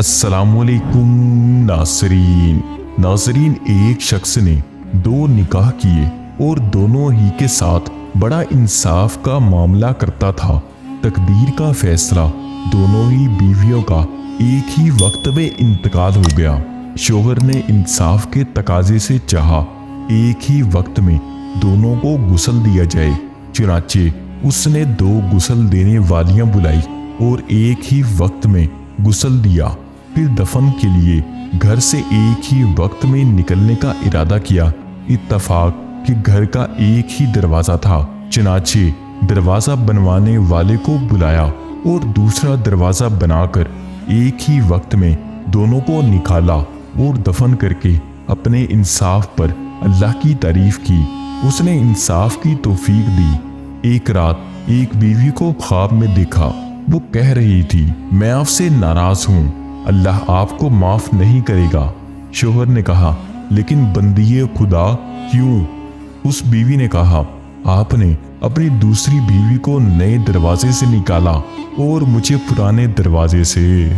السلام علیکم ناظرین ایک شخص نے 2 نکاح کیے اور دونوں ہی کے ساتھ بڑا انصاف کا معاملہ کرتا تھا۔ تقدیر کا فیصلہ دونوں ہی بیویوں کا ایک ہی وقت میں انتقال ہو گیا۔ شوہر نے انصاف کے تقاضے سے چاہا ایک ہی وقت میں دونوں کو غسل دیا جائے، چنانچہ اس نے 2 غسل دینے والیاں بلائی اور ایک ہی وقت میں غسل دیا۔ پھر دفن کے لیے گھر سے ایک ہی وقت میں نکلنے کا ارادہ کیا۔ اتفاق کہ گھر کا ایک ہی دروازہ تھا، چنانچہ دروازہ بنوانے والے کو بلایا اور دوسرا دروازہ بنا کر ایک ہی وقت میں دونوں کو نکالا اور دفن کر کے اپنے انصاف پر اللہ کی تعریف کی۔ اس نے انصاف کی توفیق دی۔ ایک رات ایک بیوی کو خواب میں دیکھا۔ وہ کہہ رہی تھی، میں آپ سے ناراض ہوں، اللہ آپ کو معاف نہیں کرے گا۔ شوہر نے کہا، لیکن بندی خدا کیوں؟ اس بیوی نے کہا، آپ نے اپنی دوسری بیوی کو نئے دروازے سے نکالا اور مجھے پرانے دروازے سے۔